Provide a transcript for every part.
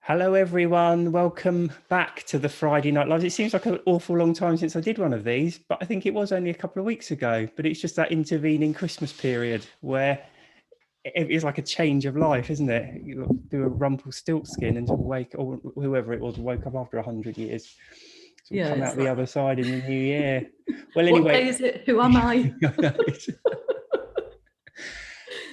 Hello, everyone. Welcome back to the Friday Night Lives. It seems like an awful long time since I did one of these, but I think it was only a couple of weeks ago. But it's just that intervening Christmas period where it is like a change of life, isn't it? You do a Rumpelstiltskin and wake, or whoever it was, woke up after 100 years. So Yeah, come out the like, other side in the new year. Well, what anyway. day is it? Who am I?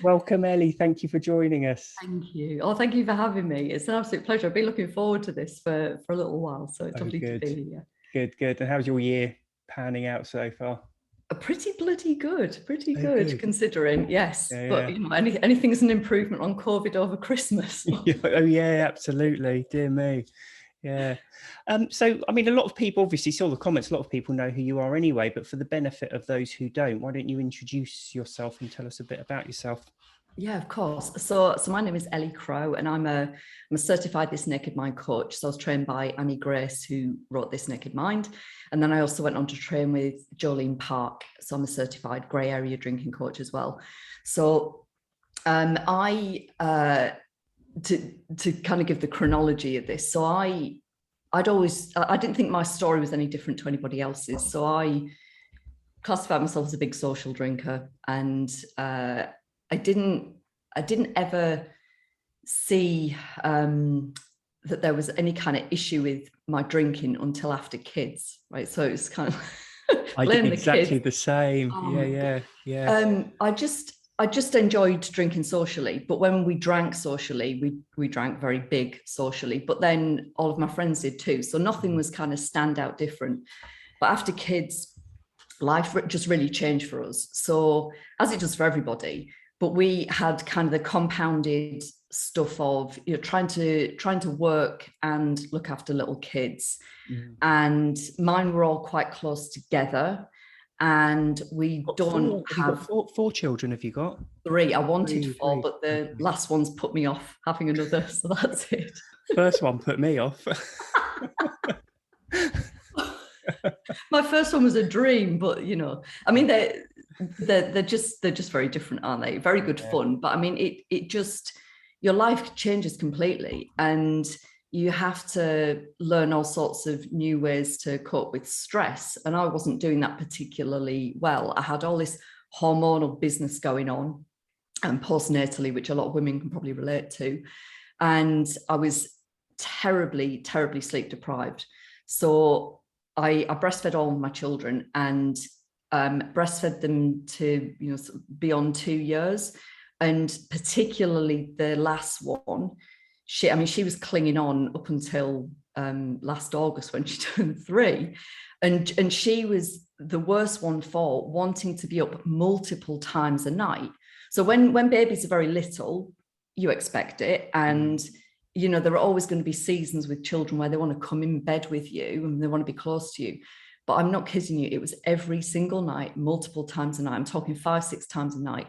Welcome, Ellie. Thank you for joining us. Thank you. Oh, thank you for having me. It's an absolute pleasure. I've been looking forward to this for a little while, so it's lovely to be here. Good. And how's your year panning out so far? Pretty bloody good. Pretty good considering. Yes, yeah. But you know, anything's an improvement on COVID over Christmas. Oh yeah, absolutely. Dear me. Yeah. So, I mean, a lot of people obviously saw the comments. A lot of people know who you are anyway, but for the benefit of those who don't, why don't you introduce yourself and tell us a bit about yourself? Yeah, of course. So my name is Ellie Crowe, and I'm a certified This Naked Mind coach. So I was trained by Annie Grace, who wrote This Naked Mind. And then I also went on to train with Jolene Park. So I'm a certified grey area drinking coach as well. So to kind of give the chronology of this. So I didn't think my story was any different to anybody else's. So I classified myself as a big social drinker, and I didn't ever see that there was any kind of issue with my drinking until after kids, right? So it's kind of I did exactly the same. Yeah. I just enjoyed drinking socially, but when we drank socially, we drank very big socially, but then all of my friends did too. So nothing was kind of standout different. But after kids, life just really changed for us. So as it does for everybody, but we had kind of the compounded stuff of, you know, trying to work and look after little kids. And mine were all quite close together. And we don't have four children. Have you got? 3? I wanted 4, but the last one's put me off having another, so that's it. First one put me off. My first one was a dream, but you know, I mean, they're just very different, aren't they? Very good fun, but I mean, it just, your life changes completely, and you have to learn all sorts of new ways to cope with stress. And I wasn't doing that particularly well. I had all this hormonal business going on, and postnatally, which a lot of women can probably relate to. And I was terribly sleep deprived. So I breastfed all of my children, and breastfed them to, you know, beyond 2 years. And particularly the last one, she was clinging on up until last August when she turned 3. And she was the worst one for wanting to be up multiple times a night. So when babies are very little, you expect it. And, you know, there are always going to be seasons with children where they want to come in bed with you and they want to be close to you. But I'm not kidding you. It was every single night, multiple times a night. I'm talking 5-6 times a night.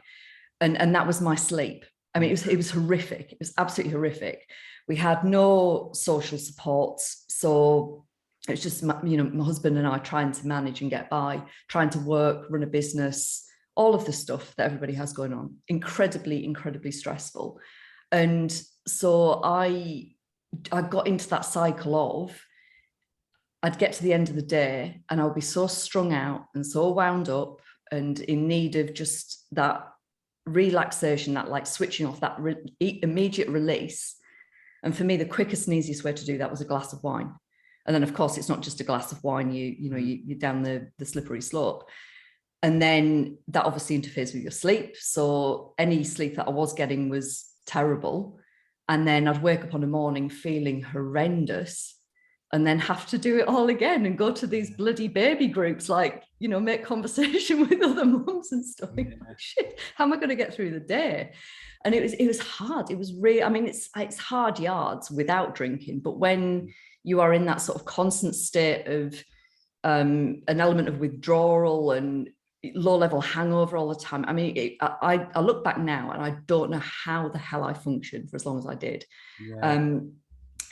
And that was my sleep. I mean, it was horrific. It was absolutely horrific. We had no social supports. So it was just, you know, my husband and I trying to manage and get by, trying to work, run a business, all of the stuff that everybody has going on. Incredibly stressful. And so I got into that cycle of, I'd get to the end of the day and I would be so strung out and so wound up and in need of just that relaxation, that like switching off, that immediate release. And for me, the quickest and easiest way to do that was a glass of wine. And then, of course, it's not just a glass of wine, you're down the slippery slope. And then that obviously interferes with your sleep. So any sleep that I was getting was terrible. And then I'd wake up on a morning feeling horrendous, and then have to do it all again and go to these bloody baby groups, like, you know, make conversation with other mums and stuff. Like, shit, how am I going to get through the day? And it was hard. It was really, I mean, it's hard yards without drinking, but when you are in that sort of constant state of an element of withdrawal and low level hangover all the time. I mean, I look back now and I don't know how the hell I functioned for as long as I did. Yeah.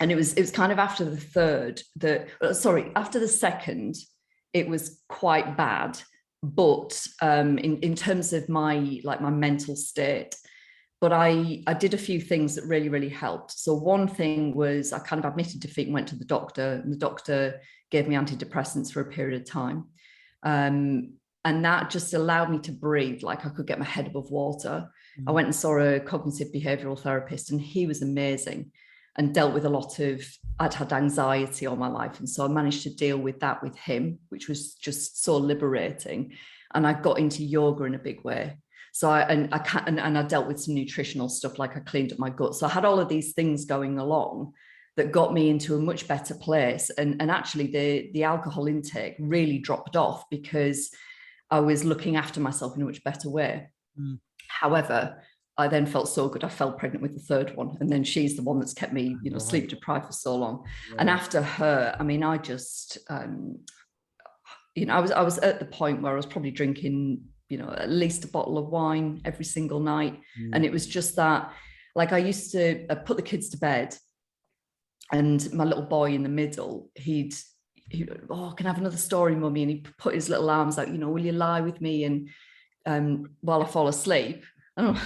And it was kind of after the second, it was quite bad. But in terms of my mental state, but I did a few things that really, really helped. So one thing was I kind of admitted defeat and went to the doctor, and the doctor gave me antidepressants for a period of time. And that just allowed me to breathe, like I could get my head above water. I went and saw a cognitive behavioral therapist, and he was amazing and dealt with a lot of, I'd had anxiety all my life. And so I managed to deal with that with him, which was just so liberating. And I got into yoga in a big way. So I dealt with some nutritional stuff, like I cleaned up my gut. So I had all of these things going along that got me into a much better place. And actually the alcohol intake really dropped off because I was looking after myself in a much better way. However, I then felt so good. I fell pregnant with the third one. And then she's the one that's kept me, sleep deprived for so long. Yeah. And after her, I mean, I just, I was at the point where I was probably drinking, at least a bottle of wine every single night. And it was just that, like I used to put the kids to bed, and my little boy in the middle, he'd oh, can I have another story, mummy? And he'd put his little arms out, will you lie with me? And while I fall asleep, and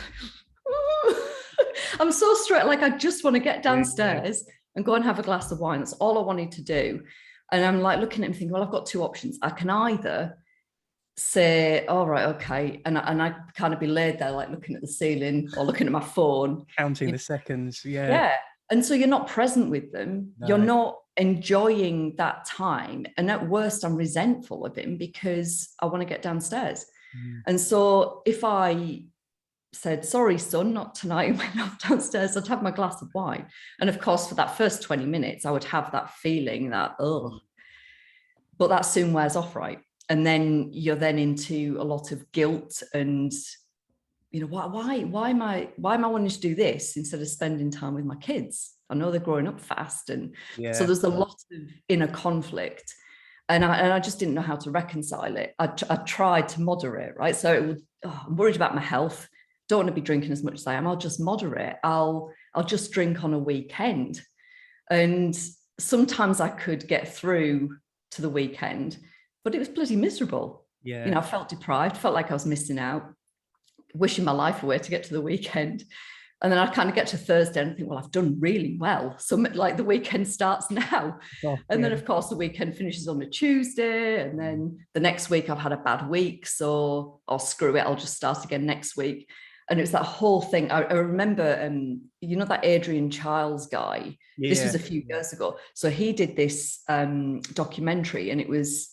I'm so straight, like I just want to get downstairs and go and have a glass of wine. That's all I wanted to do. And I'm like looking at him thinking, well, I've got two options. I can either say, all right, okay. And I kind of be laid there, like looking at the ceiling or looking at my phone. Counting the seconds. Yeah. Yeah. And so you're not present with them. No. You're not enjoying that time. And at worst, I'm resentful of him because I want to get downstairs. And so if I said, sorry, son, not tonight, and went off downstairs, I'd have my glass of wine. And of course, for that first 20 minutes, I would have that feeling that, oh, but that soon wears off, right? And then you're then into a lot of guilt and, why am I wanting to do this instead of spending time with my kids? I know they're growing up fast. And so there's a lot of inner conflict. And I just didn't know how to reconcile it. I tried to moderate, right? So I'm worried about my health. Don't want to be drinking as much as I am. I'll just moderate. I'll just drink on a weekend. And sometimes I could get through to the weekend, but it was bloody miserable. Yeah. I felt deprived, felt like I was missing out, wishing my life away to get to the weekend. And then I kind of get to Thursday and think, well, I've done really well. So like the weekend starts now. And then of course the weekend finishes on a Tuesday. And then the next week I've had a bad week. So I'll screw it. I'll just start again next week. And it was that whole thing. I remember, that Adrian Chiles guy, this was a few years ago. So he did this documentary, and it was,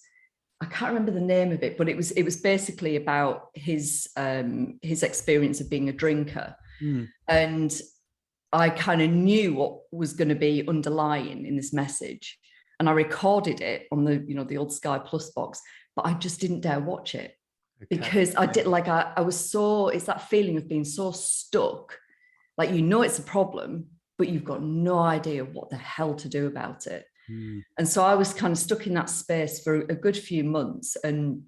I can't remember the name of it, but it was basically about his experience of being a drinker. And I kind of knew what was going to be underlying in this message. And I recorded it on the old Sky Plus box, but I just didn't dare watch it. Okay. Because I did, like, I was so, it's that feeling of being so stuck, like, it's a problem, but you've got no idea what the hell to do about it. And so I was kind of stuck in that space for a good few months, and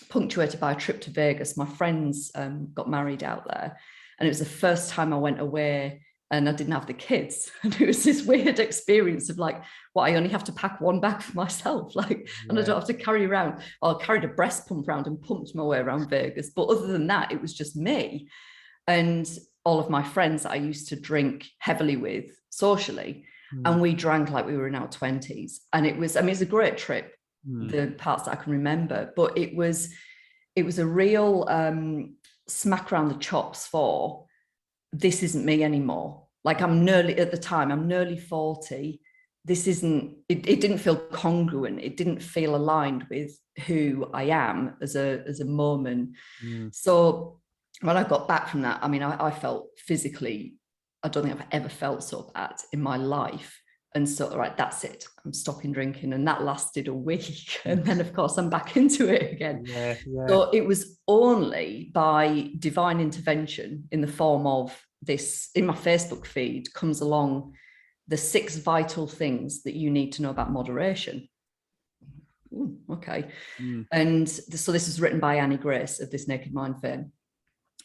punctuated by a trip to Vegas. My friends got married out there, and it was the first time I went away and I didn't have the kids. And it was this weird experience of like, I only have to pack one bag for myself, and I don't have to carry around. I carried a breast pump around and pumped my way around Vegas. But other than that, it was just me and all of my friends that I used to drink heavily with socially. And we drank like we were in our 20s. And it was a great trip, the parts that I can remember, but it was a real smack around the chops for, this isn't me anymore. Like I'm nearly 40. This isn't, it didn't feel congruent. It didn't feel aligned with who I am as a moment. So when I got back from that, I felt physically, I don't think I've ever felt so bad in my life. And so, right, that's it. I'm stopping drinking. And that lasted a week. And then, of course, I'm back into it again. Yeah. So it was only by divine intervention in the form of this, in my Facebook feed, comes along the 6 vital things that you need to know about moderation. Ooh, okay. And so this is written by Annie Grace of This Naked Mind fame.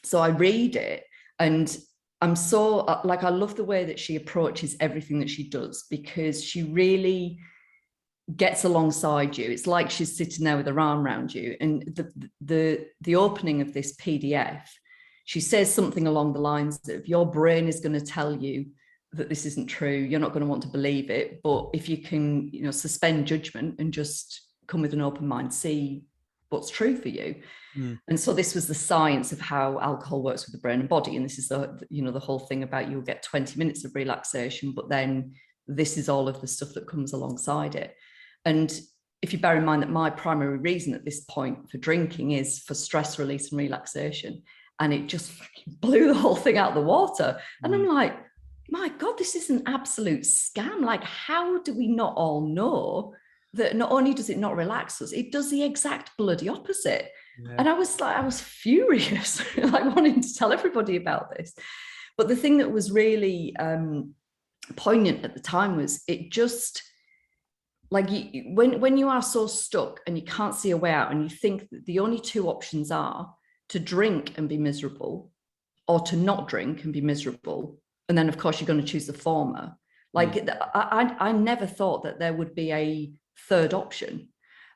So I read it, and I'm so, I love the way that she approaches everything that she does, because she really gets alongside you. It's like she's sitting there with her arm around you. And the opening of this PDF she says something along the lines of, your brain is going to tell you that this isn't true. You're not going to want to believe it. But if you can, suspend judgment and just come with an open mind, see what's true for you. And so this was the science of how alcohol works with the brain and body. And this is the whole thing about, you'll get 20 minutes of relaxation, but then this is all of the stuff that comes alongside it. And if you bear in mind that my primary reason at this point for drinking is for stress release and relaxation, and it just blew the whole thing out of the water. And I'm like, my God, this is an absolute scam. Like, how do we not all know that not only does it not relax us, it does the exact bloody opposite? Yeah. And I was furious, like wanting to tell everybody about this. But the thing that was really poignant at the time was, it just, like, when you are so stuck and you can't see a way out, and you think that the only two options are to drink and be miserable, or to not drink and be miserable, and then of course you're going to choose the former. Like, I never thought that there would be a third option.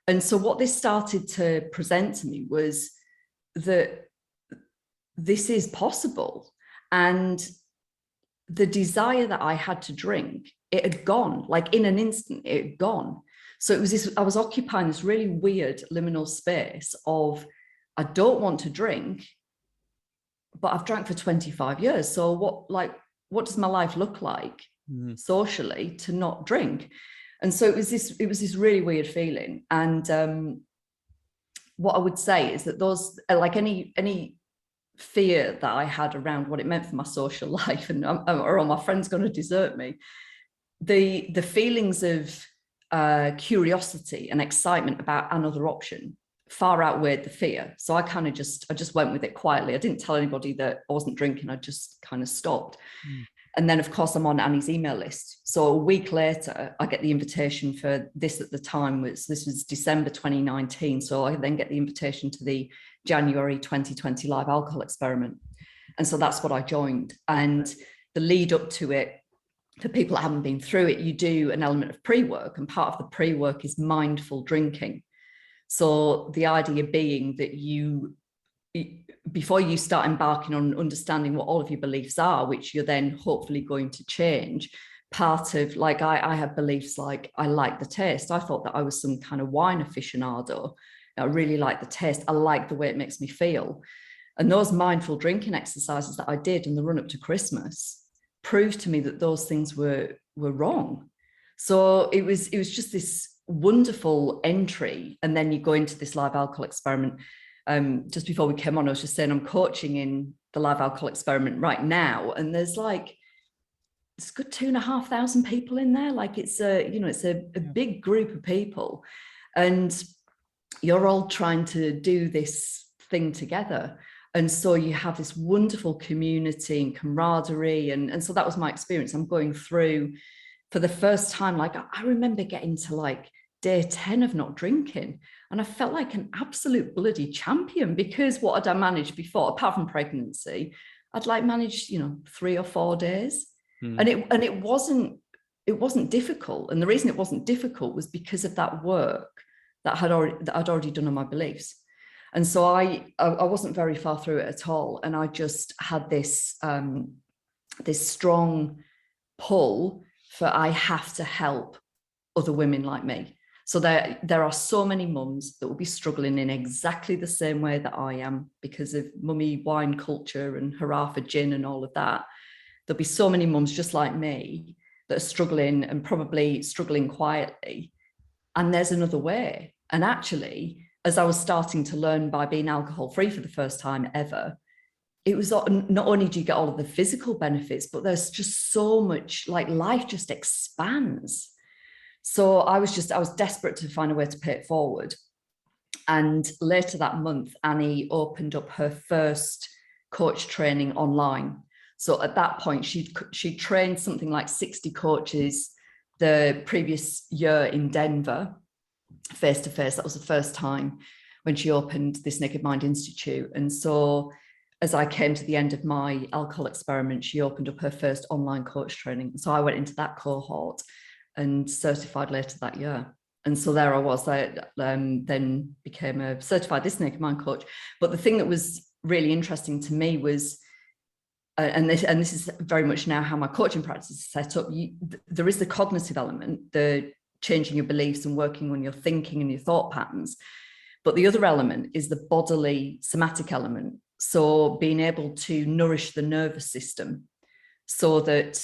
And so what this started to present to me was that this is possible. And the desire that I had to drink, it had gone, like in an instant, it had gone. So it was this, I was occupying this really weird liminal space of, I don't want to drink, but I've drank for 25 years. So what does my life look like socially to not drink? And so it was this really weird feeling. And what I would say is that those, like any fear that I had around what it meant for my social life, and or my friends going to desert me, the feelings of curiosity and excitement about another option far outweighed the fear. So I kind of just went with it quietly. I didn't tell anybody that I wasn't drinking. I just kind of stopped. And then, of course, I'm on Annie's email list. So a week later, I get the invitation for this. At the time, this was December 2019. So I then get the invitation to the January 2020 live alcohol experiment. And so that's what I joined. And the lead up to it, for people that haven't been through it, you do an element of pre-work, and part of the pre-work is mindful drinking. So the idea being that before you start embarking on understanding what all of your beliefs are, which you're then hopefully going to change, part of, like, I had beliefs like, I like the taste. I thought that I was some kind of wine aficionado. I really like the taste. I like the way it makes me feel. And those mindful drinking exercises that I did in the run up to Christmas proved to me that those things were wrong. So it was just this wonderful entry. And then you go into this live alcohol experiment. Just before we came on, I was just saying I'm coaching in the live alcohol experiment right now, and there's like, it's a good 2,500 people in there. Like, it's a big group of people, and you're all trying to do this thing together. And so you have this wonderful community and camaraderie, and so that was my experience. I'm going through for the first time. Like, I remember getting to like day 10 of not drinking, and I felt like an absolute bloody champion, because what had I managed before, apart from pregnancy, I'd like managed 3 or 4 days. And it wasn't difficult. And the reason it wasn't difficult was because of that work that I'd already done on my beliefs. And so I wasn't very far through it at all, and I just had this strong pull for, I have to help other women like me. So there are so many mums that will be struggling in exactly the same way that I am, because of mummy wine culture and hurrah for gin and all of that. There'll be so many mums just like me that are struggling, and probably struggling quietly. And there's another way. And actually, as I was starting to learn by being alcohol free for the first time ever, it was not only do you get all of the physical benefits, but there's just so much, like, life just expands. So I was desperate to find a way to pay it forward. And later that month, Annie opened up her first coach training online. So at that point, she trained something like 60 coaches the previous year in Denver, face to face. That was the first time when she opened this Naked Mind Institute. And so as I came to the end of my alcohol experiment, she opened up her first online coach training. So I went into that cohort and certified later that year. And so there I was. I then became a certified This Naked Mind coach. But the thing that was really interesting to me was, and this is very much now how my coaching practice is set up. There is the cognitive element, the changing your beliefs and working on your thinking and your thought patterns. But the other element is the bodily somatic element. So being able to nourish the nervous system so that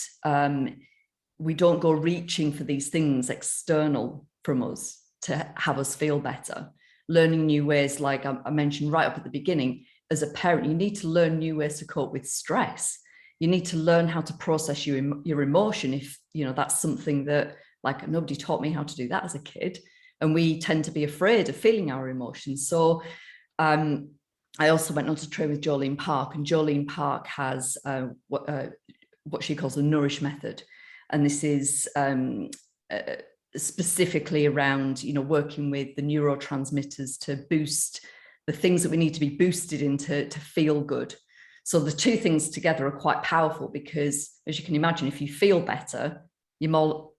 we don't go reaching for these things external from us to have us feel better. Learning new ways, like I mentioned right up at the beginning, as a parent, you need to learn new ways to cope with stress. You need to learn how to process your emotion if, that's something that, like, nobody taught me how to do that as a kid. And we tend to be afraid of feeling our emotions. So I also went on to train with Jolene Park, and Jolene Park has what she calls the Nourish method. And this is specifically around, working with the neurotransmitters to boost the things that we need to be boosted into to feel good. So the two things together are quite powerful because, as you can imagine, if you feel better, you're more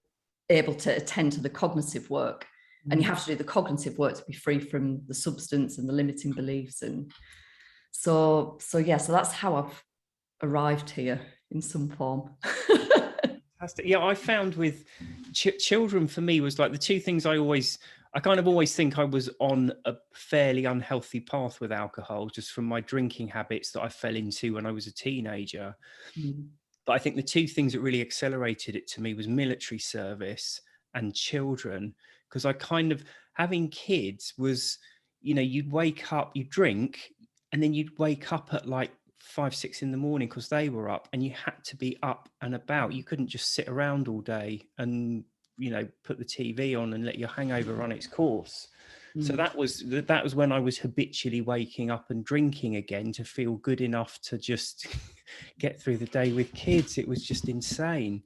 able to attend to the cognitive work. And you have to do the cognitive work to be free from the substance and the limiting beliefs. And so that's how I've arrived here in some form. Fantastic. Yeah, I found with children, for me, was like the two things I kind of always think I was on a fairly unhealthy path with alcohol, just from my drinking habits that I fell into when I was a teenager. But I think the two things that really accelerated it to me was military service and children, because I kind of, having kids was, you'd wake up, you'd drink, and then you'd wake up at like 5, 6 in the morning because they were up, and you had to be up and about. You couldn't just sit around all day and, put the TV on and let your hangover run its course. So that was when I was habitually waking up and drinking again to feel good enough to just get through the day with kids. It was just insane.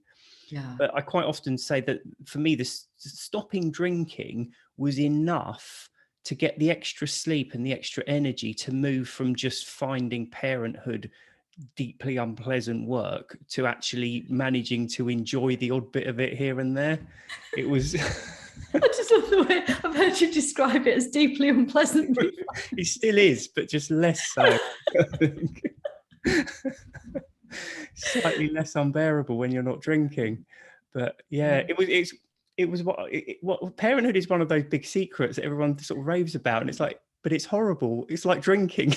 Yeah. But I quite often say that for me, this stopping drinking was enough to get the extra sleep and the extra energy to move from just finding parenthood deeply unpleasant work to actually managing to enjoy the odd bit of it here and there. It was... I just love the way I've heard you describe it as deeply unpleasant. It still is, but just less so. Slightly less unbearable when you're not drinking. But yeah, it was what parenthood is, one of those big secrets that everyone sort of raves about, and it's like, but it's horrible. It's like drinking.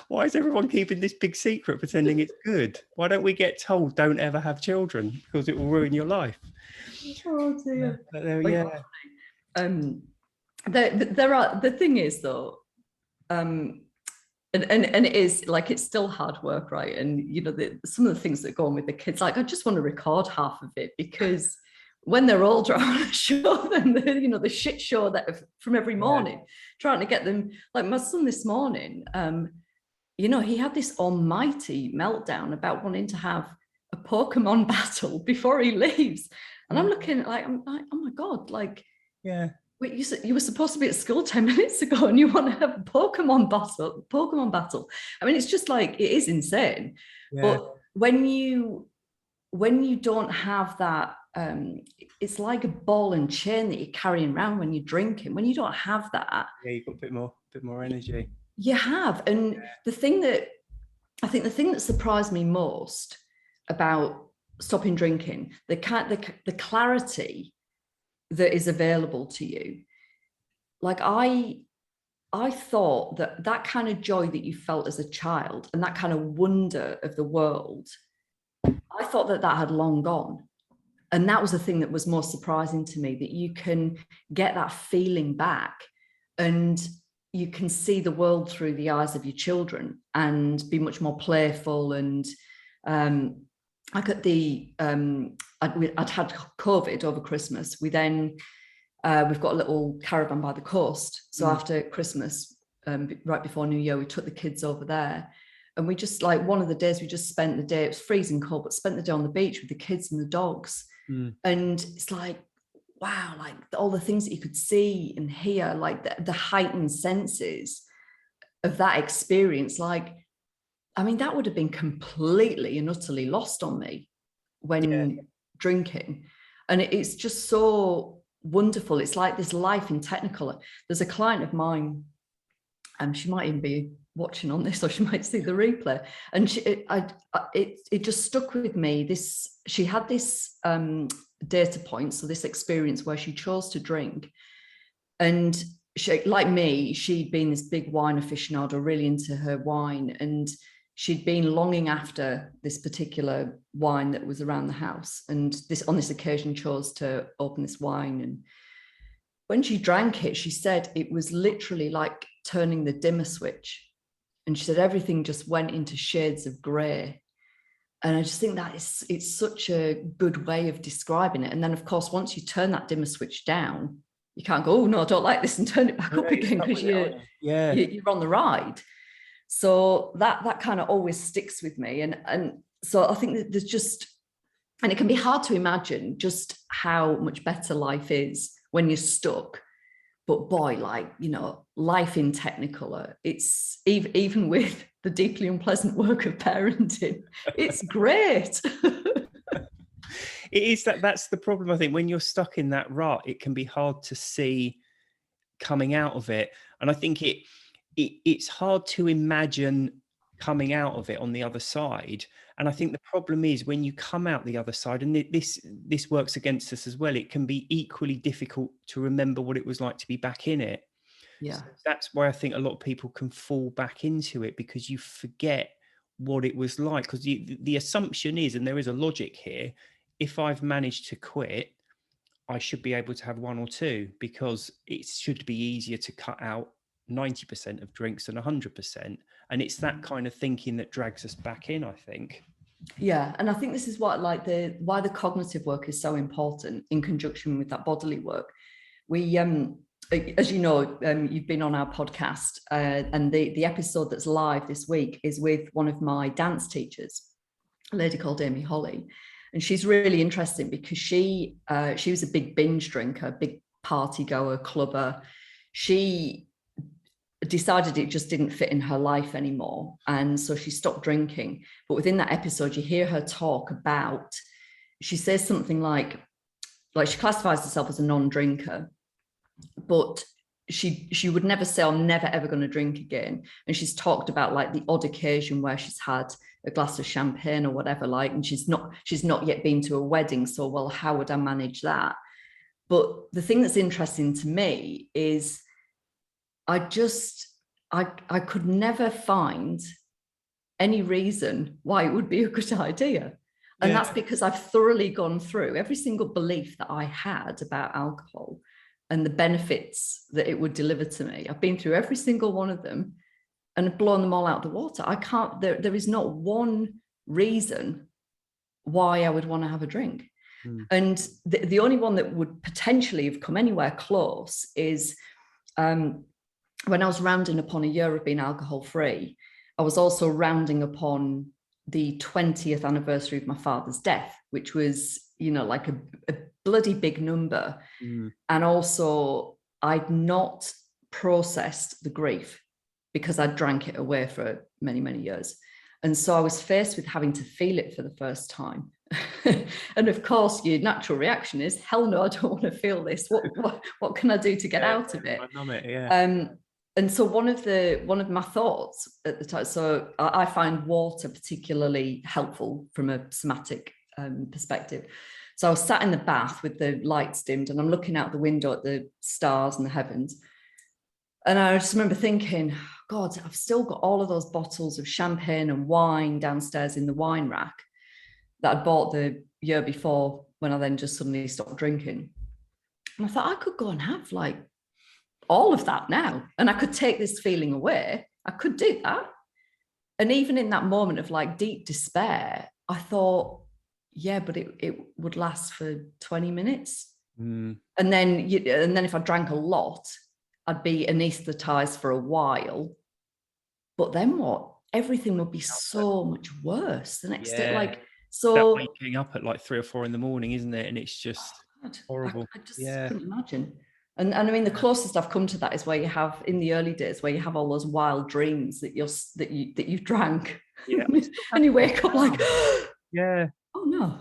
Why is everyone keeping this big secret, pretending it's good? Why don't we get told don't ever have children because it will ruin your life? Oh dear. Yeah. The thing is though, and it is like, it's still hard work, right? And some of the things that go on with the kids, like I just want to record half of it, because when they're older, I want to show them the shit show that from every morning, trying to get them, like my son this morning, he had this almighty meltdown about wanting to have a Pokemon battle before he leaves. And I'm looking at I'm like, oh my God, like, yeah. Wait, you were supposed to be at school 10 minutes ago and you want to have a Pokemon battle. I mean, it's just like, it is insane. Yeah. But when you don't have that, it's like a ball and chain that you're carrying around when you're drinking. When you don't have that, you've got a bit more energy. You have. And the thing that surprised me most about stopping drinking, the clarity that is available to you. Like I thought that kind of joy that you felt as a child and that kind of wonder of the world, I thought that had long gone. And that was the thing that was most surprising to me, that you can get that feeling back and you can see the world through the eyes of your children and be much more playful. And like at the, I'd had COVID over Christmas. We've got a little caravan by the coast. So after Christmas, right before New Year, we took the kids over there. And we just, like, one of the days we just spent the day, it was freezing cold, but spent the day on the beach with the kids and the dogs. And it's like, wow, like all the things that you could see and hear, like the heightened senses of that experience. Like, I mean, that would have been completely and utterly lost on me when drinking. And it's just so wonderful. It's like this life in Technicolor. There's a client of mine, she might even be watching on this, or she might see the replay. And it just stuck with me. She had this data point, so this experience where she chose to drink, and she, like me, she'd been this big wine aficionado, really into her wine, and she'd been longing after this particular wine that was around the house, and on this occasion chose to open this wine. And when she drank it, she said it was literally like turning the dimmer switch. And she said everything just went into shades of grey. And I just think that it's such a good way of describing it. And then, of course, once you turn that dimmer switch down, you can't go, oh, no, I don't like this, and turn it back up again, because you're on the ride. So that kind of always sticks with me. And so I think that there's just, and it can be hard to imagine just how much better life is when you're stuck. But boy, like, you know, life in Technicolor, it's even with the deeply unpleasant work of parenting, it's great. It is that's the problem. I think when you're stuck in that rut, it can be hard to see coming out of it. And I think it's hard to imagine coming out of it on the other side. And I think the problem is when you come out the other side, and this works against us as well, it can be equally difficult to remember what it was like to be back in it. Yeah. So that's why I think a lot of people can fall back into it, because you forget what it was like. Because the assumption is, and there is a logic here, if I've managed to quit, I should be able to have one or two, because it should be easier to cut out 90% of drinks than 100%. And it's that kind of thinking that drags us back in, I think. Yeah. And I think this is what, like, why the cognitive work is so important in conjunction with that bodily work. We, as you know, you've been on our podcast, and the episode that's live this week is with one of my dance teachers, a lady called Amy Holly. And she's really interesting because she was a big binge drinker, big party goer, clubber. She decided it just didn't fit in her life anymore. And so she stopped drinking. But within that episode, you hear her talk about, she says something like she classifies herself as a non-drinker, but she would never say, I'm never ever going to drink again. And she's talked about like the odd occasion where she's had a glass of champagne or whatever, like, and she's not yet been to a wedding. So, well, how would I manage that? But the thing that's interesting to me is I could never find any reason why it would be a good idea. And that's because I've thoroughly gone through every single belief that I had about alcohol and the benefits that it would deliver to me. I've been through every single one of them and blown them all out of the water. I can't, there is not one reason why I would want to have a drink. And the only one that would potentially have come anywhere close is when I was rounding upon a year of being alcohol-free, I was also rounding upon the 20th anniversary of my father's death, which was, you know, like a bloody big number. And also I'd not processed the grief because I drank it away for many, many years. And so I was faced with having to feel it for the first time. And of course, your natural reaction is, hell no, I don't want to feel this. What can I do to get out of it? I numb it, and so one of my thoughts at the time, so I find water particularly helpful from a somatic perspective. So I was sat in the bath with the lights dimmed and I'm looking out the window at the stars and the heavens. And I just remember thinking, God, I've still got all of those bottles of champagne and wine downstairs in the wine rack that I bought the year before when I then just suddenly stopped drinking. And I thought I could go and have like all of that now, and I could take this feeling away. I could do that. And even in that moment of like deep despair, I thought, yeah, but it would last for 20 minutes. And then if I drank a lot, I'd be anesthetized for a while. But then what? Everything would be so much worse the next day. Like, so that waking up at like 3 or 4 in the morning, isn't it? And it's just horrible. I just couldn't imagine. And I mean, the closest I've come to that is where you have, in the early days, where you have all those wild dreams that you've drank. Yeah. And you wake up like, yeah. Oh no.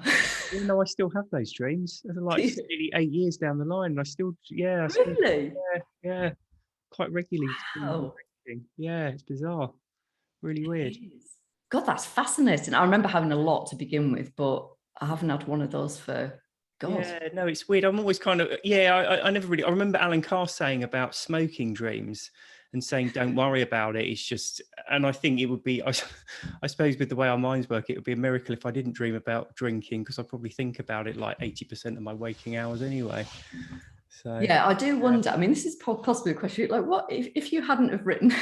You know, I still have those dreams. They're like nearly 8 years down the line. I still, really? Yeah, quite regularly. Wow. Yeah, it's bizarre. Really weird. God, that's fascinating. I remember having a lot to begin with, but I haven't had one of those for God. Yeah, no, it's weird. I'm always kind of, I never really, I remember Alan Carr saying about smoking dreams and saying, don't worry about it. It's just, and I think it would be, I suppose with the way our minds work, it would be a miracle if I didn't dream about drinking, because I probably think about it like 80% of my waking hours anyway. So yeah, I do wonder. I mean, this is possibly a question. Like, what if you hadn't have written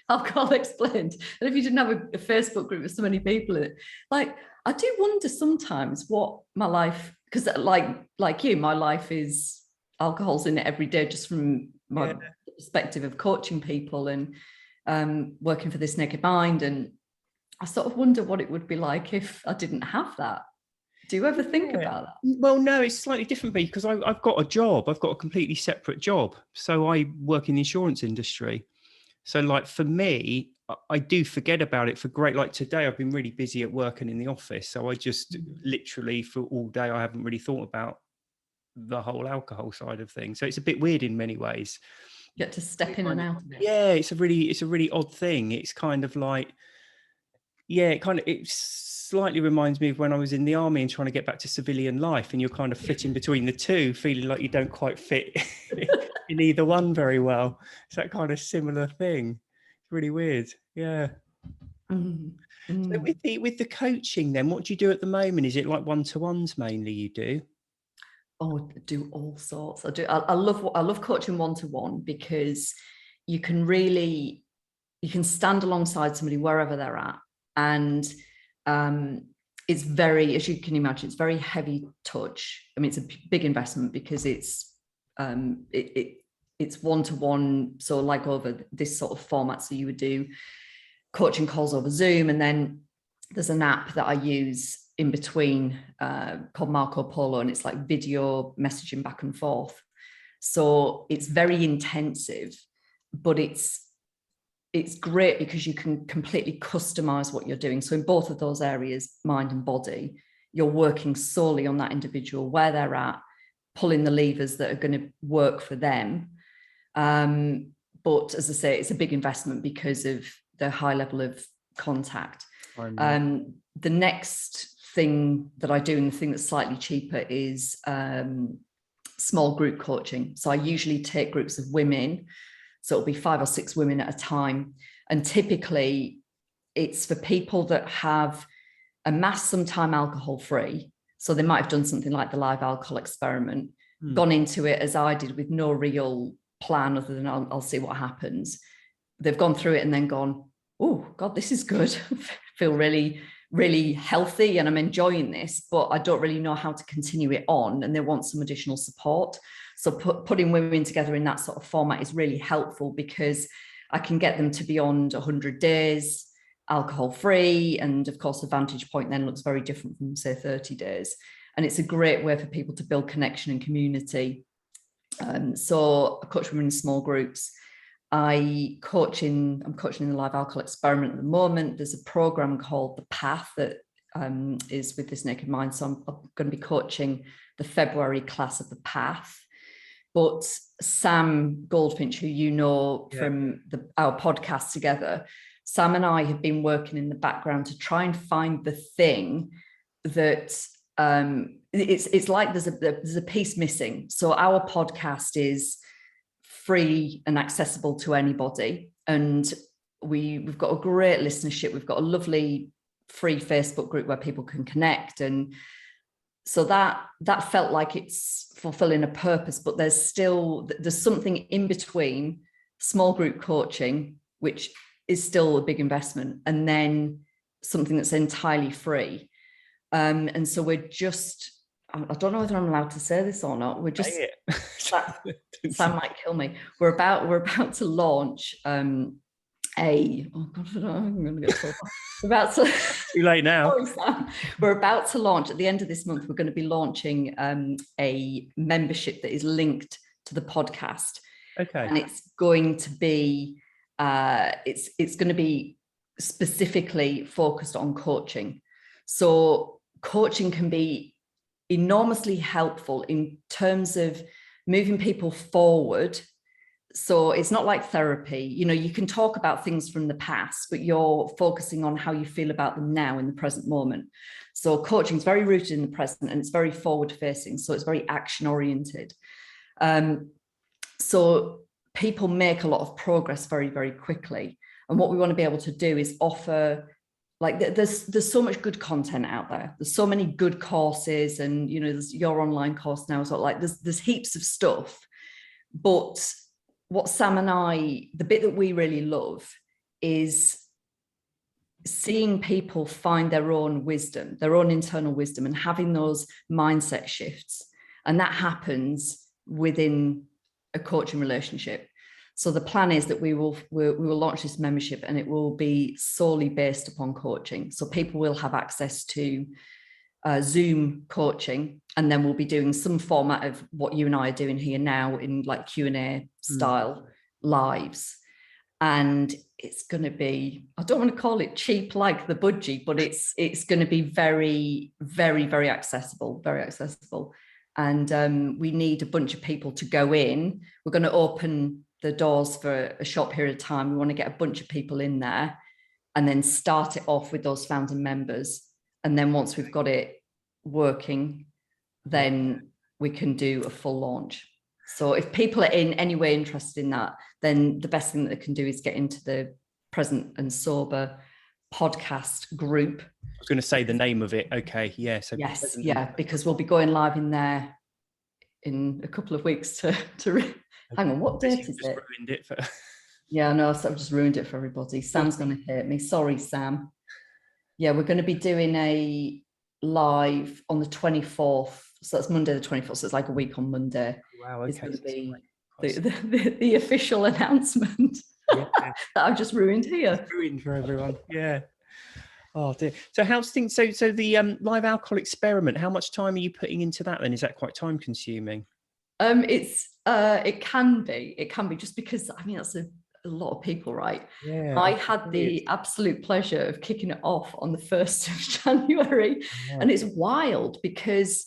Alcohol Explained, and if you didn't have a Facebook group with so many people in it? Like, I do wonder sometimes what my life, because like you, my life is alcohol's in it every day, just from my perspective of coaching people and working for This Naked Mind. And I sort of wonder what it would be like if I didn't have that. Do you ever think about that? Well, no, it's slightly different because I've got a job. I've got a completely separate job. So I work in the insurance industry. So like for me, I do forget about it for like today, I've been really busy at work and in the office. So I just literally for all day, I haven't really thought about the whole alcohol side of things. So it's a bit weird in many ways. You get to step in and out of it. Yeah, it's a really odd thing. It's kind of like, it slightly reminds me of when I was in the army and trying to get back to civilian life, and you're kind of fitting between the two, feeling like you don't quite fit in either one very well. It's that kind of similar thing. It's really weird. Yeah. So with the coaching then, what do you do at the moment? Is it like one-to-ones mainly you do? Oh, I do all sorts. I love coaching one-to-one, because you can stand alongside somebody wherever they're at. And it's very, as you can imagine, it's very heavy touch. I mean, it's a big investment because it's one-to-one. So like over this sort of format. So you would do coaching calls over Zoom, and then there's an app that I use in between called Marco Polo, and it's like video messaging back and forth. So it's very intensive, but it's great because you can completely customize what you're doing. So in both of those areas, mind and body, you're working solely on that individual, where they're at, pulling the levers that are going to work for them. But as I say, it's a big investment because of the high level of contact. The next thing that I do, and the thing that's slightly cheaper, is small group coaching. So I usually take groups of women. So it'll be 5 or 6 women at a time. And typically it's for people that have amassed some time alcohol free. So they might have done something like the live alcohol experiment, gone into it as I did with no real plan other than I'll see what happens. They've gone through it and then gone, oh God, this is good. Feel really, really healthy and I'm enjoying this, but I don't really know how to continue it on, and they want some additional support. So putting women together in that sort of format is really helpful, because I can get them to beyond 100 days alcohol free. And of course, the vantage point then looks very different from, say, 30 days. And it's a great way for people to build connection and community. So I coach women in small groups. I'm coaching in the live alcohol experiment at the moment. There's a program called The Path that is with This Naked Mind. So I'm going to be coaching the February class of The Path. But Sam Goldfinch, who you know from our podcast together, Sam and I have been working in the background to try and find the thing that it's like there's a piece missing. So our podcast is free and accessible to anybody, and we've got a great listenership. We've got a lovely free Facebook group where people can connect, and so that felt like it's fulfilling a purpose. But there's something in between small group coaching, which is still a big investment, and then something that's entirely free. And so we're just, I don't know whether I'm allowed to say this or not. We're just, Sam might kill me. We're about to launch oh God, I'm going to get told. We're about to too late now. We're about to launch at the end of this month. We're going to be launching a membership that is linked to the podcast. Okay. And it's going to be it's going to be specifically focused on coaching. So coaching can be enormously helpful in terms of moving people forward So it's not like therapy. You know, you can talk about things from the past, but you're focusing on how you feel about them now in the present moment. So coaching is very rooted in the present, and it's very forward facing. So it's very action oriented. So people make a lot of progress very, very quickly. And what we want to be able to do is offer, like, there's so much good content out there. There's so many good courses, and, you know, there's your online course now. So like there's heaps of stuff. But what Sam and I, the bit that we really love is seeing people find their own wisdom, their own internal wisdom, and having those mindset shifts. And that happens within a coaching relationship. So the plan is that we will launch this membership, and it will be solely based upon coaching. So people will have access to Zoom coaching, and then we'll be doing some format of what you and I are doing here now in like Q&A style lives. And it's going to be, I don't want to call it cheap like the budgie, but it's going to be very, very, very accessible, very accessible. And we need a bunch of people to go in. We're going to open the doors for a short period of time. We want to get a bunch of people in there and then start it off with those founding members. And then once we've got it working, then we can do a full launch. So if people are in any way interested in that, then the best thing that they can do is get into the Present and Sober podcast group. I was going to say the name of it. Okay. Yeah. So yes. Yeah. Because we'll be going live in there in a couple of weeks to hang on. What date is it? Ruined it for... Yeah, no, so I've just ruined it for everybody. Sam's going to hate me. Sorry, Sam. Yeah, we're going to be doing a live on the 24th. So that's Monday the 24th. So it's like a week on Monday. Wow, okay. It's going to be the official announcement that I've just ruined here. It's ruined for everyone. Yeah. Oh dear. So how's things? So the live alcohol experiment, how much time are you putting into that then? Is that quite time consuming? It can be just because, I mean, that's a lot of people, right? Yeah. I had the absolute pleasure of kicking it off on the 1st of January. Yeah. And it's wild because,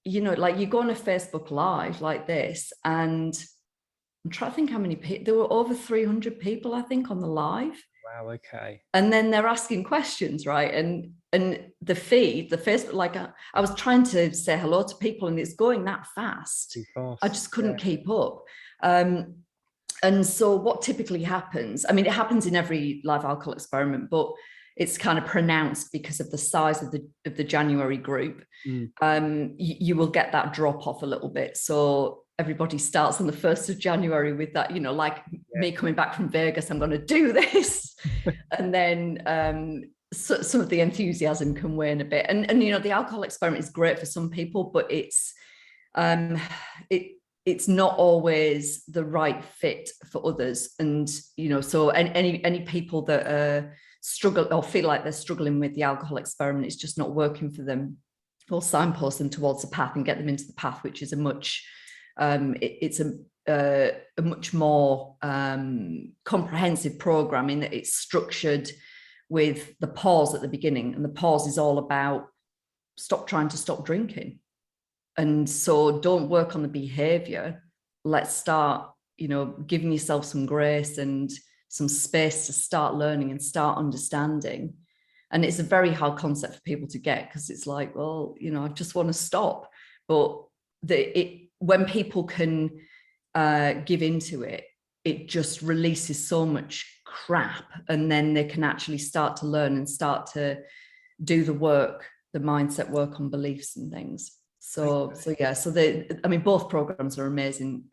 you know, like you go on a Facebook Live like this, and I'm trying to think how many people, there were over 300 people, I think, on the live. Wow, okay. And then they're asking questions, right? And the feed, the Facebook, like I was trying to say hello to people, and it's going that fast. Too fast. I just couldn't keep up. And so what typically happens, I mean, it happens in every live alcohol experiment, but it's kind of pronounced because of the size of the January group. You will get that drop off a little bit. So everybody starts on the 1st of January with that, you know, like me coming back from Vegas, I'm going to do this. And then so some of the enthusiasm can wane a bit. And you know, the alcohol experiment is great for some people, but it's not always the right fit for others. And, you know, so any people that struggle or feel like they're struggling with the alcohol experiment, it's just not working for them, we'll signpost them towards the path and get them into the path, which is a much more comprehensive program, in that it's structured with the pause at the beginning. And the pause is all about stop trying to stop drinking. And so don't work on the behavior. Let's start, you know, giving yourself some grace and some space to start learning and start understanding. And it's a very hard concept for people to get, because it's like, well, you know, I just want to stop. But when people can give into it, it just releases so much crap. And then they can actually start to learn and start to do the work, the mindset work on beliefs and things. So I mean, both programs are amazing.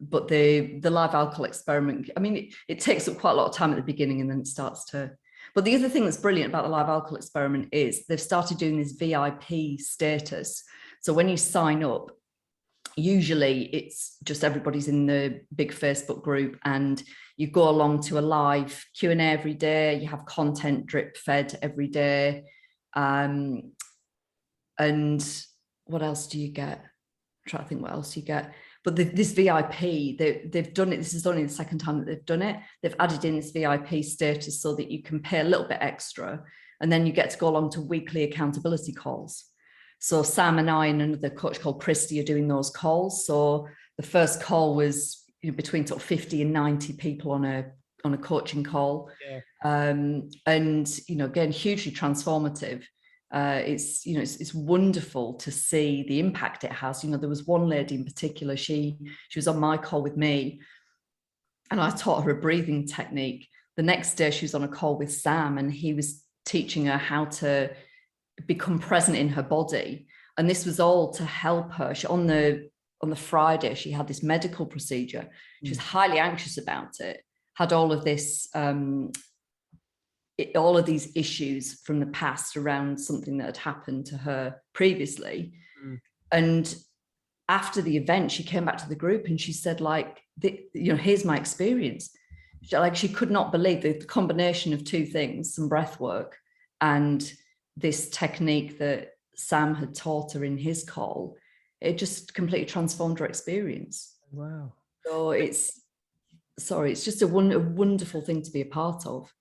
But the live alcohol experiment, I mean, it takes up quite a lot of time at the beginning, and then it starts to. But the other thing that's brilliant about the live alcohol experiment is they've started doing this VIP status. So when you sign up, usually it's just everybody's in the big Facebook group, and you go along to a live Q&A every day. You have content drip fed every day. And what else do you get? I'm trying to think what else you get. But this VIP, they've done it. This is only the second time that they've done it. They've added in this VIP status so that you can pay a little bit extra, and then you get to go along to weekly accountability calls. So Sam and I and another coach called Christy are doing those calls. So the first call was between sort of 50 and 90 people on a coaching call. Yeah. And again, hugely transformative. It's wonderful to see the impact it has. There was one lady in particular, she was on my call with me, and I taught her a breathing technique. The next day she was on a call with Sam, and he was teaching her how to become present in her body. And this was all to help her. On the Friday, she had this medical procedure. She was highly anxious about it, had all of this, all of these issues from the past around something that had happened to her previously. And after the event, she came back to the group and she said, like, here's my experience. She could not believe the combination of two things, some breath work and this technique that Sam had taught her in his call. It just completely transformed her experience. Wow. So it's just a wonderful thing to be a part of.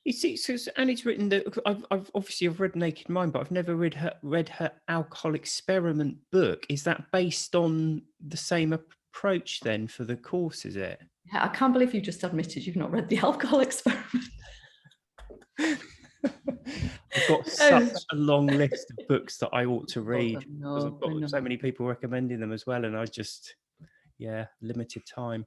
And it's written that I've obviously read Naked Mind, but I've never read her Alcohol Experiment book. Is that based on the same approach then for the course? Is it? Yeah, I can't believe you just admitted you've not read the Alcohol Experiment. I've got such a long list of books that I ought to read because I've got so many people recommending them as well, and I just, limited time.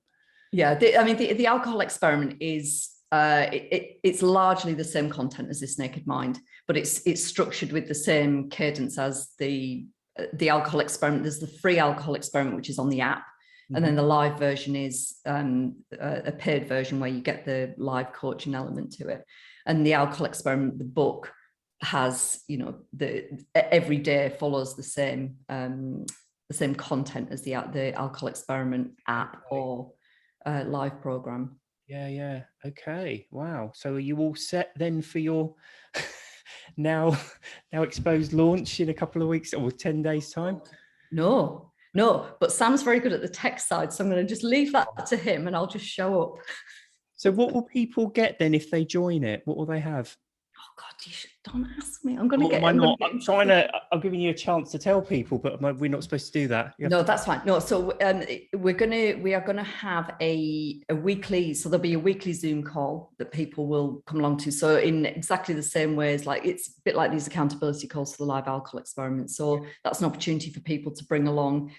Yeah, the Alcohol Experiment is it's largely the same content as this Naked Mind, but it's structured with the same cadence as the Alcohol Experiment. There's the free Alcohol Experiment, which is on the app, and then the live version is a paid version where you get the live coaching element to it. And the Alcohol Experiment, the book, has every day follows the same content as the Alcohol Experiment app or live program. Yeah. Okay. Wow. So are you all set then for your now exposed launch in a couple of weeks or 10 days time? No, but Sam's very good at the tech side, so I'm going to just leave that to him and I'll just show up. So what will people get then if they join it? What will they have? Oh God, don't ask me. I'm giving you a chance to tell people, but we're not supposed to do that. No, that's fine. No, so we are gonna have a weekly. So there'll be a weekly Zoom call that people will come along to. So in exactly the same ways, like it's a bit like these accountability calls for the live alcohol experiment. So that's an opportunity for people to bring along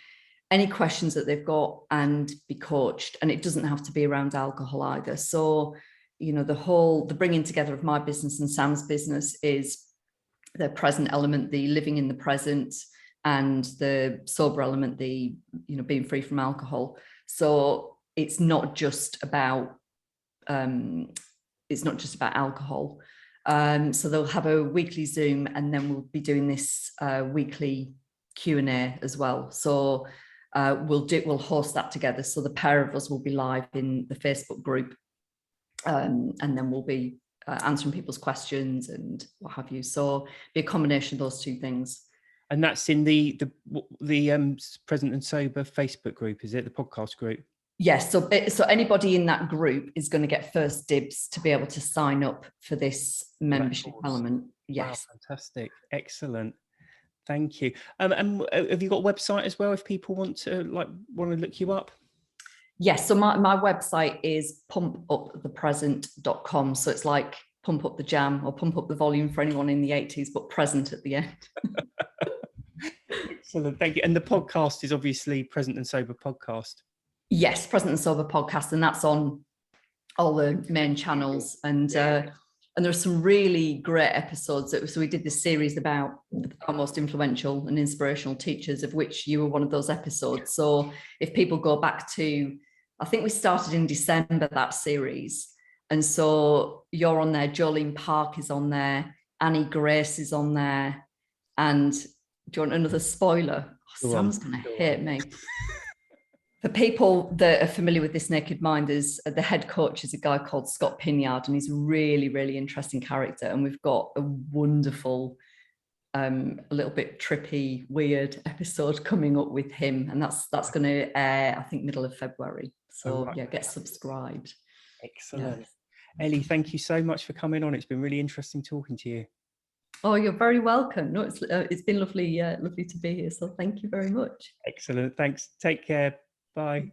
any questions that they've got and be coached. And it doesn't have to be around alcohol either. So the bringing together of my business and Sam's business is the present element, the living in the present, and the sober element, the being free from alcohol. So it's not just about alcohol. So they'll have a weekly Zoom, and then we'll be doing this weekly Q&A as well. So we'll host that together. So the pair of us will be live in the Facebook group. And then we'll be answering people's questions and what have you. So be a combination of those two things. And that's in the Present and Sober Facebook group, is it? The podcast group? Yes. So anybody in that group is going to get first dibs to be able to sign up for this membership element. Yes. Wow, fantastic. Excellent. Thank you. And have you got a website as well if people want to look you up? Yes, so my website is pumpupthepresent.com. So it's like pump up the jam or pump up the volume for anyone in the 80s, but present at the end. Excellent, thank you. And the podcast is obviously Present and Sober Podcast. Yes, Present and Sober Podcast, and that's on all the main channels. And there are some really great episodes. So we did this series about our most influential and inspirational teachers, of which you were one of those episodes. So if people go back to, I think we started in December, that series. And so you're on there, Jolene Park is on there, Annie Grace is on there. And do you want another spoiler? Oh, Sam's going to hate me. For people that are familiar with this Naked Mind, the head coach is a guy called Scott Pinyard, and he's a really, really interesting character. And we've got a wonderful, a little bit trippy, weird episode coming up with him. And that's going to air, I think, middle of February. So get subscribed. Excellent. Yes. Ellie, thank you so much for coming on. It's been really interesting talking to you. Oh, you're very welcome. No, it's been lovely to be here. So thank you very much. Excellent. Thanks. Take care. Bye.